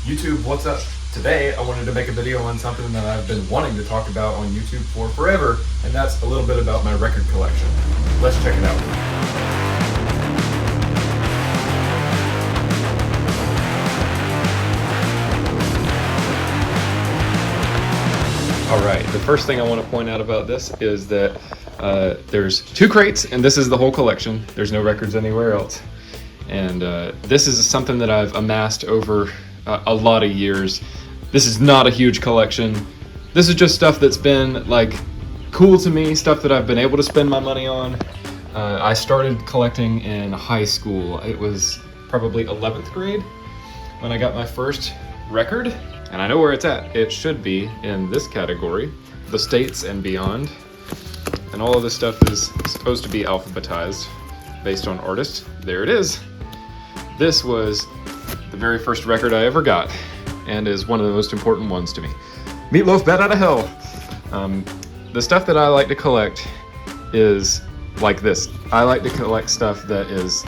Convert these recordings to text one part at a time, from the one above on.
YouTube, what's up? Today I wanted to make a video on something that I've been wanting to talk about on YouTube for forever, and that's a little bit about my record collection. Let's check it out. Alright, the first thing I want to point out about this is that there's 2 crates, and this is the whole collection. There's no records anywhere else. And this is something that I've amassed over a lot of years. This is not a huge collection. This is just stuff that's been like cool to me, stuff that I've been able to spend my money on. I started collecting in high school. It was probably 11th grade when I got my first record. And I know where it's at. It should be in this category, the States and beyond. And all of this stuff is supposed to be alphabetized based on artist. There it is. This was the very first record I ever got, and is one of the most important ones to me. Meatloaf, Bat Out of Hell. The stuff that I like to collect is like this. I like to collect stuff that is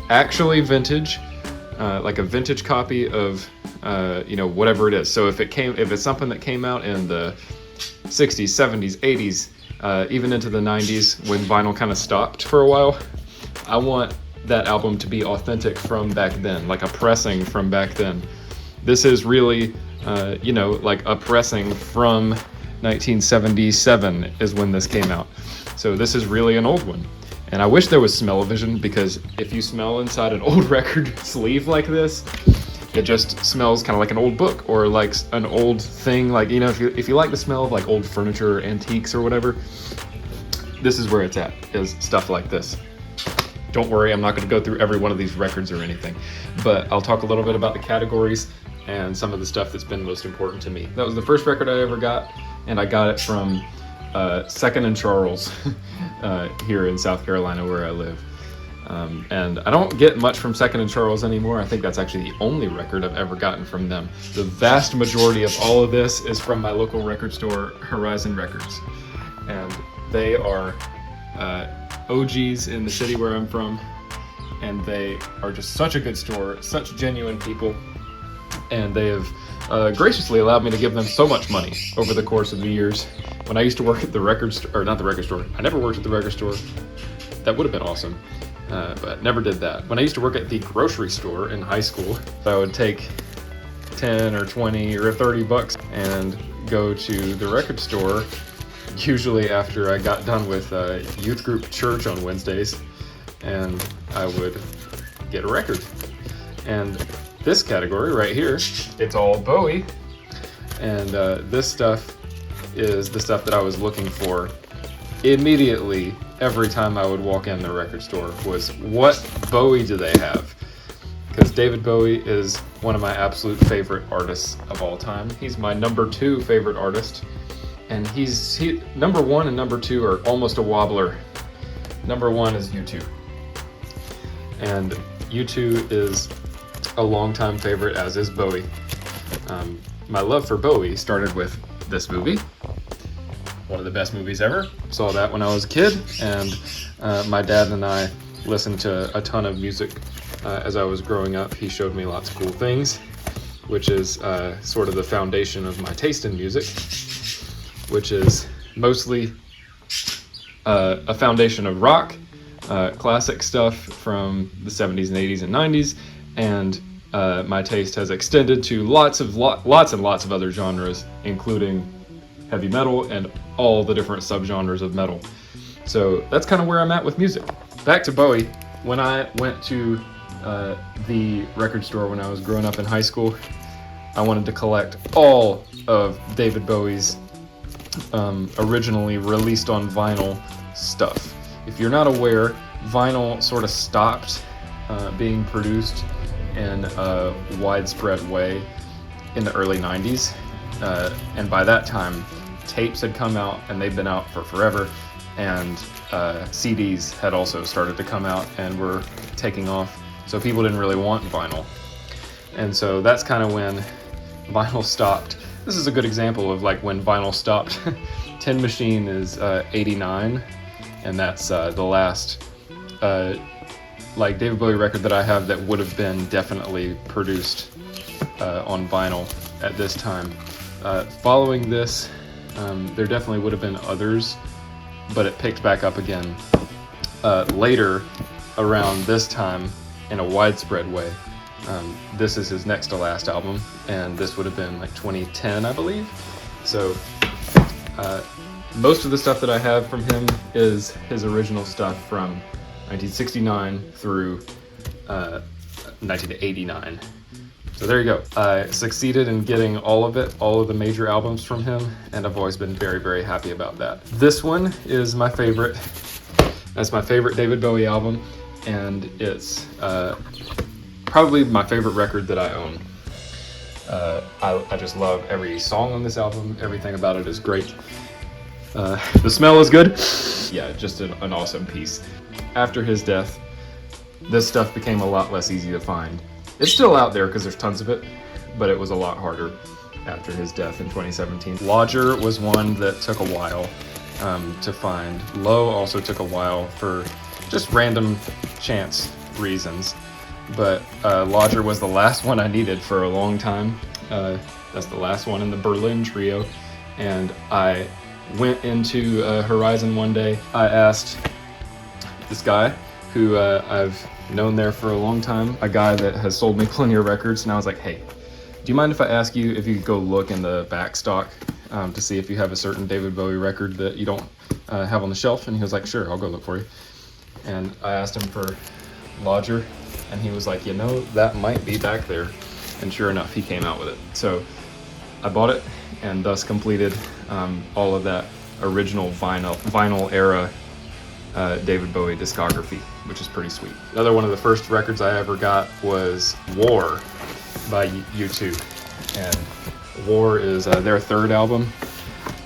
actually vintage, like a vintage copy of whatever it is. So if it's something that came out in the 60s, 70s, 80s, even into the 90s when vinyl kind of stopped for a while, I want that album to be authentic from back then, like a pressing from back then. This is really, like a pressing from 1977 is when this came out. So this is really an old one. And I wish there was smell-o-vision, because if you smell inside an old record sleeve like this, it just smells kind of like an old book, or like an old thing. Like, if you like the smell of like old furniture or antiques or whatever, this is where it's at, is stuff like this. Don't worry, I'm not going to go through every one of these records or anything, but I'll talk a little bit about the categories and some of the stuff that's been most important to me. That was the first record I ever got, and I got it from Second and Charles here in South Carolina where I live. And I don't get much from Second and Charles anymore. I think that's actually the only record I've ever gotten from them. The vast majority of all of this is from my local record store, Horizon Records. And they are OGs in the city where I'm from. And they are just such a good store, such genuine people. And they have graciously allowed me to give them so much money over the course of the years. When I used to work at the record store, or not the record store, I never worked at the record store. That would have been awesome. But never did that. When I used to work at the grocery store in high school, I would take 10 or 20 or 30 bucks and go to the record store, usually after I got done with youth group church on Wednesdays, and I would get a record. And this category right here, it's all Bowie, and this stuff is the stuff that I was looking for immediately. Every time I would walk in the record store was, what Bowie do they have? Because David Bowie is one of my absolute favorite artists of all time. He's my number 2 favorite artist, and he number 1 and number 2 are almost a wobbler. Number 1 is U2, and U2 is a longtime favorite, as is Bowie. My love for Bowie started with this movie. One of the best movies ever. Saw that when I was a kid, and my dad and I listened to a ton of music as I was growing up. He showed me lots of cool things, which is sort of the foundation of my taste in music, which is mostly a foundation of rock, classic stuff from the 70s and 80s and 90s, and my taste has extended to lots and lots of other genres, including heavy metal and all the different subgenres of metal. So that's kind of where I'm at with music. Back to Bowie. When I went to the record store when I was growing up in high school, I wanted to collect all of David Bowie's originally released on vinyl stuff. If you're not aware, vinyl sort of stopped being produced in a widespread way in the early 90s. And by that time, tapes had come out, and they've been out for forever, and CDs had also started to come out and were taking off, so people didn't really want vinyl. And so that's kind of when vinyl stopped. This is a good example of like when vinyl stopped. Tin Machine is 89, and that's the last like David Bowie record that I have that would have been definitely produced on vinyl at this time. Following this, there definitely would have been others, but it picked back up again later around this time in a widespread way. This is his next to last album, and this would have been like 2010, I believe. So most of the stuff that I have from him is his original stuff from 1969 through 1989. So there you go. I succeeded in getting all of the major albums from him, and I've always been very, very happy about that. This one is my favorite. That's my favorite David Bowie album, and it's probably my favorite record that I own. I just love every song on this album. Everything about it is great. The smell is good. Yeah, just an awesome piece. After his death, this stuff became a lot less easy to find. It's still out there because there's tons of it, but it was a lot harder after his death in 2017. Lodger was one that took a while to find. Low also took a while for just random chance reasons, but Lodger was the last one I needed for a long time. That's the last one in the Berlin trio, and I went into Horizon one day. I asked this guy who I've known there for a long time, a guy that has sold me plenty of records, and I was like, hey, do you mind if I ask you if you could go look in the back stock to see if you have a certain David Bowie record that you don't have on the shelf? And he was like, sure, I'll go look for you. And I asked him for Lodger, and he was like, you know, that might be back there. And sure enough, he came out with it. So I bought it, and thus completed all of that original vinyl era David Bowie discography, which is pretty sweet. Another one of the first records I ever got was War by U2, and War is their third album.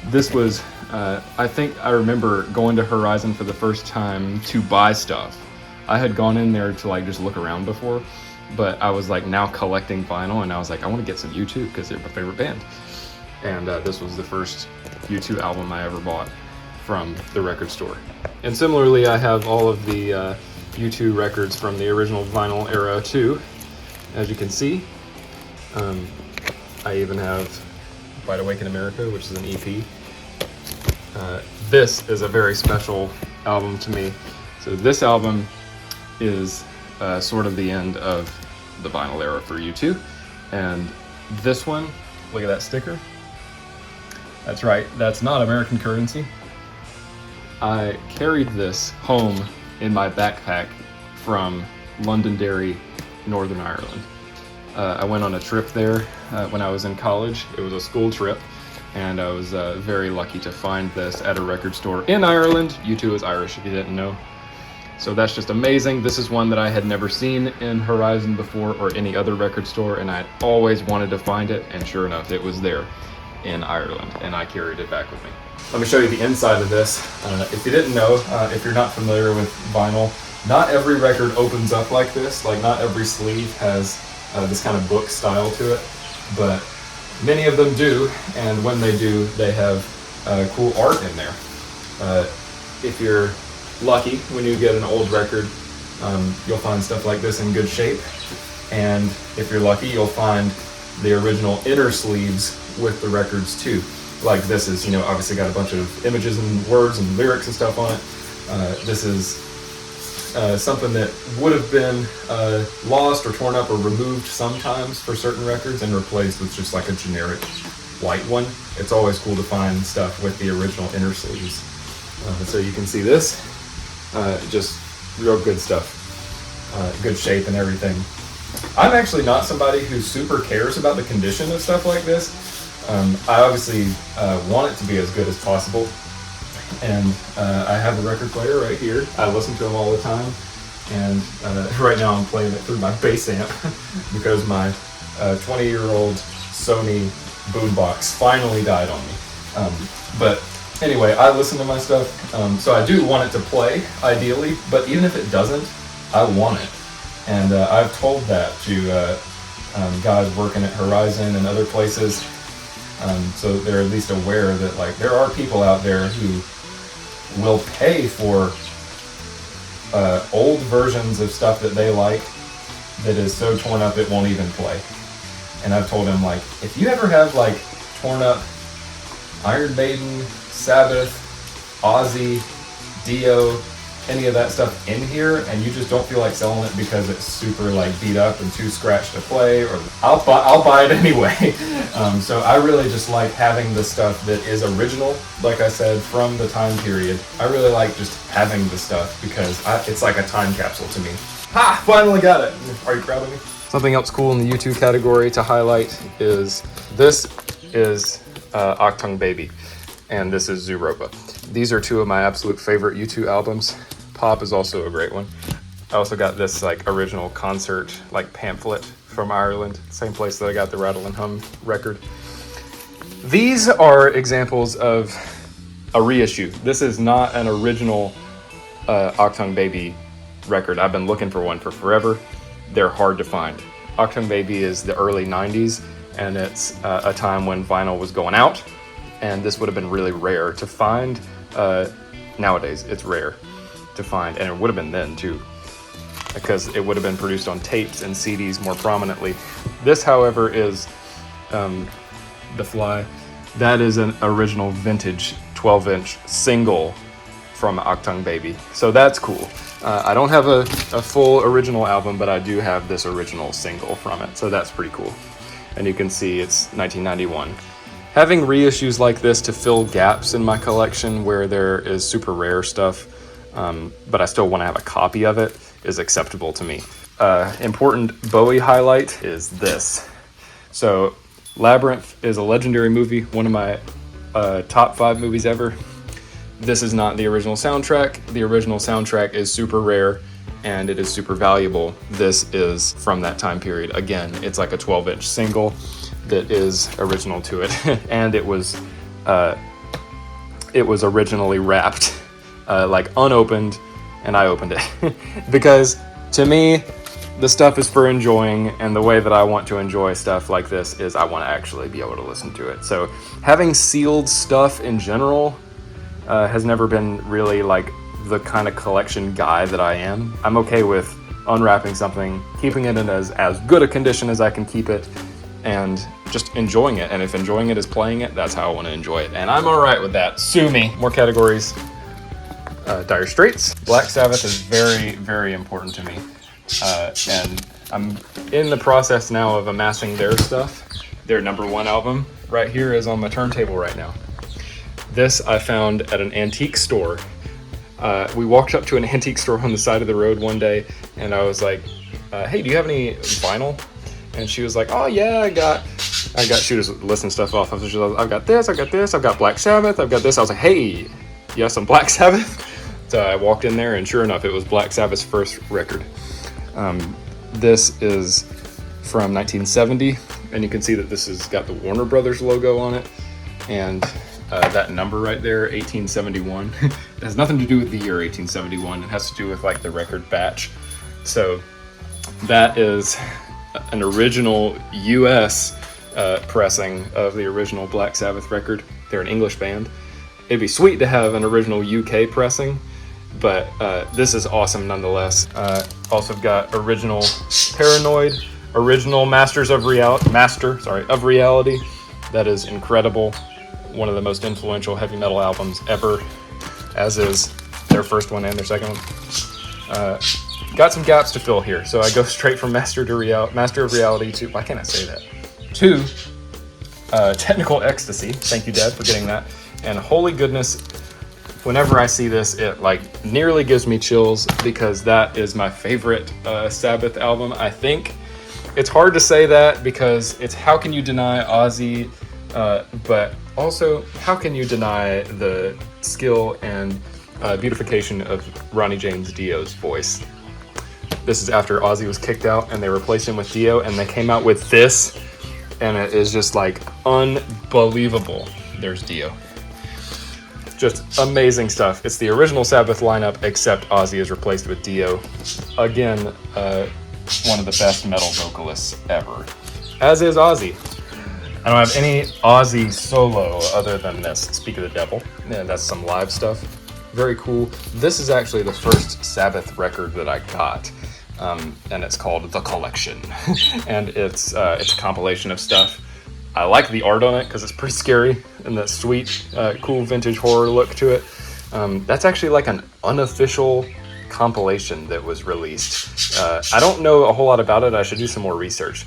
This was, I think I remember going to Horizon for the first time to buy stuff. I had gone in there to like just look around before, but I was like now collecting vinyl, and I was like, I want to get some U2 because they're my favorite band. And this was the first U2 album I ever bought from the record store. And similarly, I have all of the U2 records from the original vinyl era too, as you can see. I even have Wide Awake in America, which is an EP. This is a very special album to me. So this album is sort of the end of the vinyl era for U2. And this one, look at that sticker. That's right, that's not American currency. I carried this home in my backpack from Londonderry, Northern Ireland. I went on a trip there when I was in college. It was a school trip, and I was very lucky to find this at a record store in Ireland. U2 is Irish, if you didn't know. So that's just amazing. This is one that I had never seen in Horizon before or any other record store, and I'd always wanted to find it, and sure enough, it was there in Ireland, and I carried it back with me. Let me show you the inside of this. If you didn't know, if you're not familiar with vinyl, not every record opens up like this. Like not every sleeve has this kind of book style to it, but many of them do, and when they do, they have cool art in there. If you're lucky, when you get an old record, you'll find stuff like this in good shape, and if you're lucky, you'll find the original inner sleeves with the records too. Like this is, you know, obviously got a bunch of images and words and lyrics and stuff on it. This is something that would have been lost or torn up or removed sometimes for certain records and replaced with just like a generic white one. It's always cool to find stuff with the original inner sleeves. So you can see this, just real good stuff, good shape and everything. I'm actually not somebody who super cares about the condition of stuff like this. I obviously want it to be as good as possible, and I have a record player right here. I listen to them all the time, and right now I'm playing it through my bass amp because my 20-year-old Sony boombox finally died on me. But anyway, I listen to my stuff, so I do want it to play, ideally, but even if it doesn't, I want it. And I've told that to guys working at Horizon and other places, so they're at least aware that like there are people out there who will pay for old versions of stuff that they like that is so torn up it won't even play. And I've told him, like, if you ever have like torn up Iron Maiden, Sabbath, Ozzy, Dio, any of that stuff in here, and you just don't feel like selling it because it's super like beat up and too scratched to play, or I'll buy it anyway. So I really just like having the stuff that is original, like I said, from the time period. I really like just having the stuff because it's like a time capsule to me. Ha! Finally got it! Are you proud of me? Something else cool in the U2 category to highlight is this is Achtung Baby, and this is Zooropa. These are two of my absolute favorite U2 albums. Pop is also a great one. I also got this like original concert like pamphlet from Ireland, same place that I got the Rattle and Hum record. These are examples of a reissue. This is not an original Achtung Baby record. I've been looking for one for forever. They're hard to find. Achtung Baby is the early 90s, and it's a time when vinyl was going out, and this would have been really rare to find. Nowadays, it's rare to find, and it would have been then too, because it would have been produced on tapes and CDs more prominently. This, however, is The Fly. That is an original vintage 12-inch single from Achtung Baby, so that's cool. I don't have a full original album, but I do have this original single from it, so that's pretty cool. And you can see it's 1991. Having reissues like this to fill gaps in my collection where there is super rare stuff, but I still want to have a copy of it, is acceptable to me. Important Bowie highlight is this. So Labyrinth is a legendary movie, one of my top 5 movies ever. This is not the original soundtrack. The original soundtrack is super rare and it is super valuable. This is from that time period. Again, it's like a 12-inch single that is original to it. And it was originally wrapped like unopened, and I opened it. Because to me, the stuff is for enjoying, and the way that I want to enjoy stuff like this is I want to actually be able to listen to it. So having sealed stuff in general has never been really like the kind of collection guy that I am. I'm okay with unwrapping something, keeping it in as good a condition as I can keep it, and just enjoying it. And if enjoying it is playing it, that's how I want to enjoy it. And I'm all right with that. Sue me. More categories. Dire Straits. Black Sabbath is very, very important to me. And I'm in the process now of amassing their stuff. Their #1 album right here is on my turntable right now. This I found at an antique store. We walked up to an antique store on the side of the road one day, and I was like, hey, do you have any vinyl? And she was like, oh yeah, I got, she was listing stuff off. I've got this, I've got Black Sabbath, I've got this. I was like, hey, you have some Black Sabbath? So I walked in there, and sure enough, it was Black Sabbath's first record. This is from 1970, and you can see that this has got the Warner Brothers logo on it, and that number right there, 1871, it has nothing to do with the year 1871. It has to do with like the record batch. So that is an original US pressing of the original Black Sabbath record. They're an English band. It'd be sweet to have an original UK pressing, but this is awesome nonetheless. Also got original Paranoid, original Masters of Reality. That is incredible. One of the most influential heavy metal albums ever, as is their first one and their second one. Got some gaps to fill here, so I go straight from Master of Reality to, why can't I say that? To Technical Ecstasy. Thank you, Dad, for getting that. And holy goodness, whenever I see this, it like nearly gives me chills, because that is my favorite Sabbath album, I think. It's hard to say that because it's how can you deny Ozzy, but also how can you deny the skill and beautification of Ronnie James Dio's voice. This is after Ozzy was kicked out and they replaced him with Dio, and they came out with this, and it is just like unbelievable. There's Dio. Just amazing stuff. It's the original Sabbath lineup, except Ozzy is replaced with Dio. Again, one of the best metal vocalists ever, as is Ozzy. I don't have any Ozzy solo other than this, Speak of the Devil. Yeah, that's some live stuff. Very cool. This is actually the first Sabbath record that I got. and it's called The Collection. And it's a compilation of stuff. I like the art on it because it's pretty scary and that sweet, cool vintage horror look to it. That's actually like an unofficial compilation that was released. I don't know a whole lot about it. I should do some more research.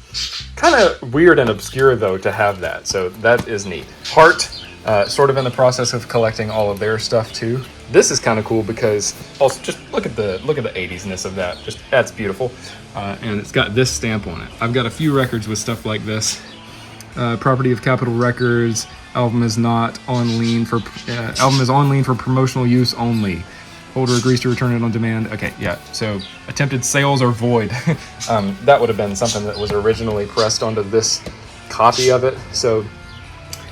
Kind of weird and obscure though to have that, so that is neat. Heart, sort of in the process of collecting all of their stuff too. This is kind of cool because also just look at the 80s-ness of that. Just that's beautiful, and it's got this stamp on it. I've got a few records with stuff like this. Property of Capitol Records. Album is on lien for promotional use only. Holder agrees to return it on demand. Okay, yeah. So attempted sales are void. That would have been something that was originally pressed onto this copy of it. So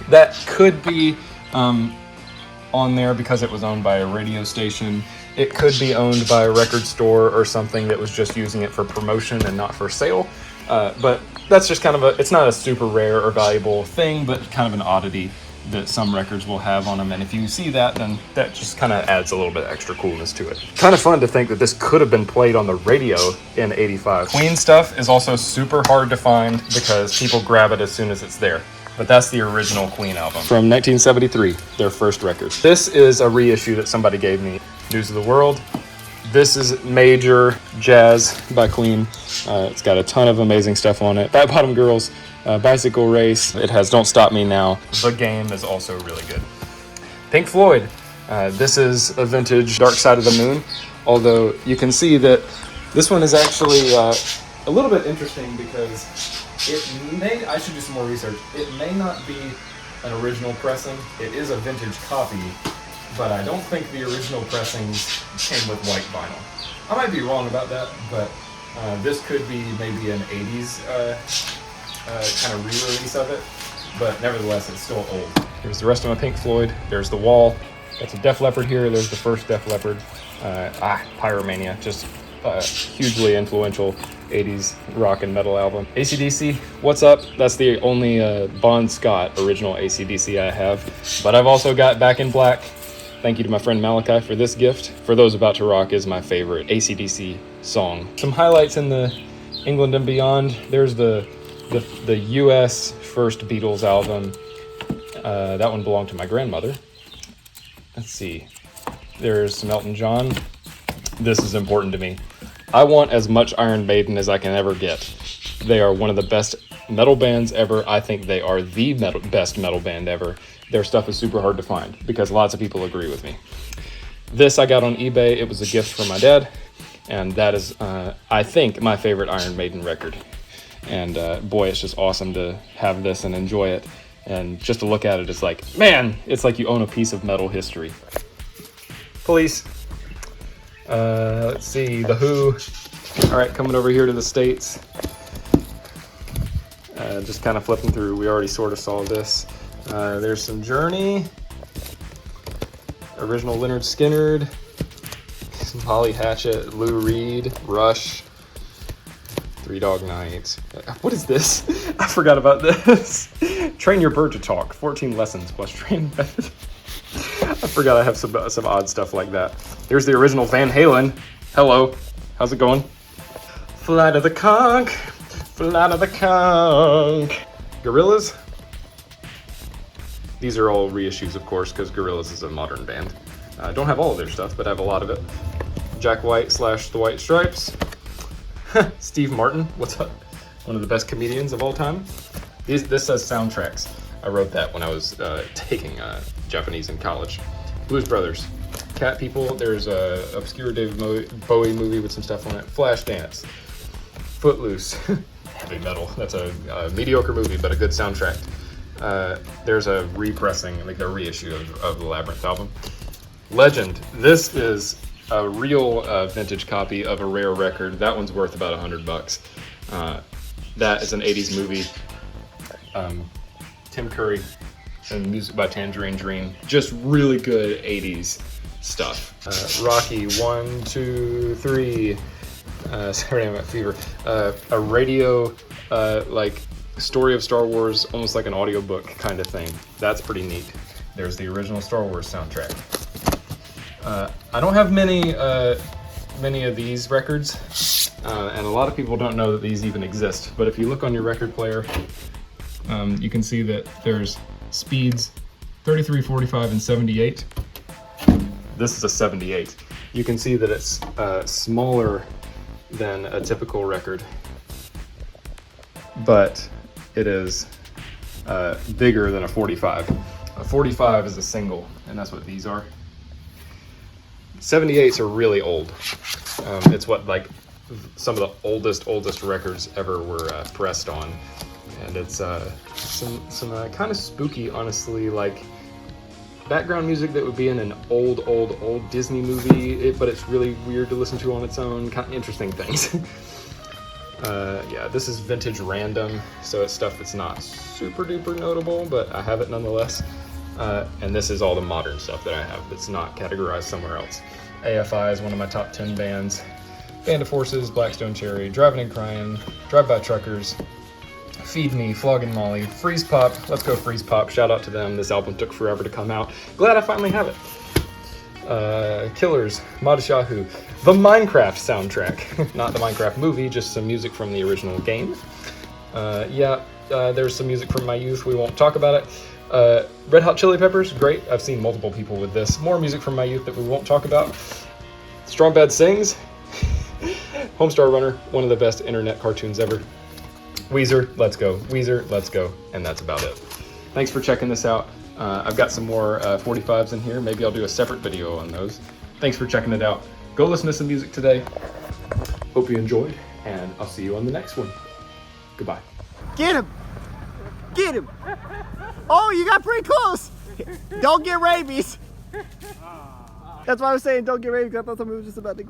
that could be on there because it was owned by a radio station. It could be owned by a record store or something that was just using it for promotion and not for sale. But that's just kind of it's not a super rare or valuable thing, but kind of an oddity that some records will have on them. And if you see that, then that just kind of adds a little bit extra coolness to it. Kind of fun to think that this could have been played on the radio in '85. Queen stuff is also super hard to find because people grab it as soon as it's there. But that's the original Queen album from 1973, their first record. This is a reissue that somebody gave me. News of the World. This is major jazz by Queen. It's got a ton of amazing stuff on it. Fat Bottom Girls, Bicycle Race. It has Don't Stop Me Now. The Game is also really good. Pink Floyd. This is a vintage Dark Side of the Moon. Although you can see that this one is actually a little bit interesting because I should do some more research. It may not be an original pressing. It is a vintage copy. But I don't think the original pressings came with white vinyl. I might be wrong about that, but this could be maybe an 80s kind of re-release of it, but nevertheless, it's still old. Here's the rest of my Pink Floyd. There's The Wall. That's a Def Leppard here. There's the first Def Leppard. Pyromania, just hugely influential 80s rock and metal album. AC/DC, What's Up? That's the only Bon Scott original AC/DC I have, but I've also got Back in Black. Thank you to my friend Malachi for this gift. For Those About to Rock is my favorite AC/DC song. Some highlights in the England and Beyond. There's the U.S. first Beatles album. That one belonged to my grandmother. Let's see. There's some Elton John. This is important to me. I want as much Iron Maiden as I can ever get. They are one of the best metal bands ever. I think they are the best metal band ever. Their stuff is super hard to find because lots of people agree with me. This I got on eBay. It was a gift from my dad, and that is, I think, my favorite Iron Maiden record. And boy, it's just awesome to have this and enjoy it. And just to look at it, it's like, man, it's like you own a piece of metal history. Police. Let's see, The Who. All right, coming over here to the States. Just kind of flipping through. We already sort of saw this. There's some Journey, original Lynyrd Skynyrd, Holly Hatchet, Lou Reed, Rush, Three Dog Night. What is this? I forgot about this. Train Your Bird to Talk, 14 lessons plus training method. I forgot I have some odd stuff like that. Here's the original Van Halen. Hello, how's it going? Flight of the Conch, Flight of the Conch. Gorillaz. These are all reissues, of course, because Gorillaz is a modern band. I don't have all of their stuff, but I have a lot of it. Jack White / The White Stripes. Steve Martin, what's up? One of the best comedians of all time. This says soundtracks. I wrote that when I was taking Japanese in college. Blues Brothers. Cat People. There's a obscure David Bowie movie with some stuff on it. Flashdance. Footloose. Heavy metal. That's a mediocre movie, but a good soundtrack. There's a repressing, like a reissue of the Labyrinth album. Legend. This is a real vintage copy of a rare record. That one's worth about $100. That is an 80s movie. Tim Curry and music by Tangerine Dream. Just really good 80s stuff. Rocky 1, 2, 3. Sorry, I'm at fever. A radio, like story of Star Wars, almost like an audiobook kind of thing. That's pretty neat. There's the original Star Wars soundtrack. I don't have many of these records. And a lot of people don't know that these even exist. But if you look on your record player, you can see that there's speeds 33, 45, and 78. This is a 78. You can see that it's smaller than a typical record, but it is bigger than a 45. A 45 is a single, and that's what these are. 78s are really old. It's what, like, some of the oldest records ever were pressed on, and it's some kind of spooky, honestly, like background music that would be in an old Disney movie, but it's really weird to listen to on its own. Kind of interesting things. Yeah, this is vintage random, so it's stuff that's not super duper notable, but I have it nonetheless. And this is all the modern stuff that I have that's not categorized somewhere else. AFI is one of my top 10 bands. Band of Forces, Blackstone Cherry, Driving and Crying, Drive-By Truckers, Feed Me, Flogging Molly, Freeze Pop. Let's go Freeze Pop. Shout out to them. This album took forever to come out. Glad I finally have it. Killers, Madashahu, the Minecraft soundtrack. Not the Minecraft movie, just some music from the original game. There's some music from my youth. We won't talk about it. Red Hot Chili Peppers, great. I've seen multiple people with this. More music from my youth that we won't talk about. Strong Bad Sings. Homestar Runner, one of the best internet cartoons ever. Weezer, let's go. Weezer, let's go. And that's about it. Thanks for checking this out. I've got some more 45s in here. Maybe I'll do a separate video on those. Thanks for checking it out. Go listen to some music today. Hope you enjoyed, and I'll see you on the next one. Goodbye. Get him! Get him! Oh, you got pretty close! Don't get rabies! That's why I was saying don't get rabies, because I thought somebody was just about to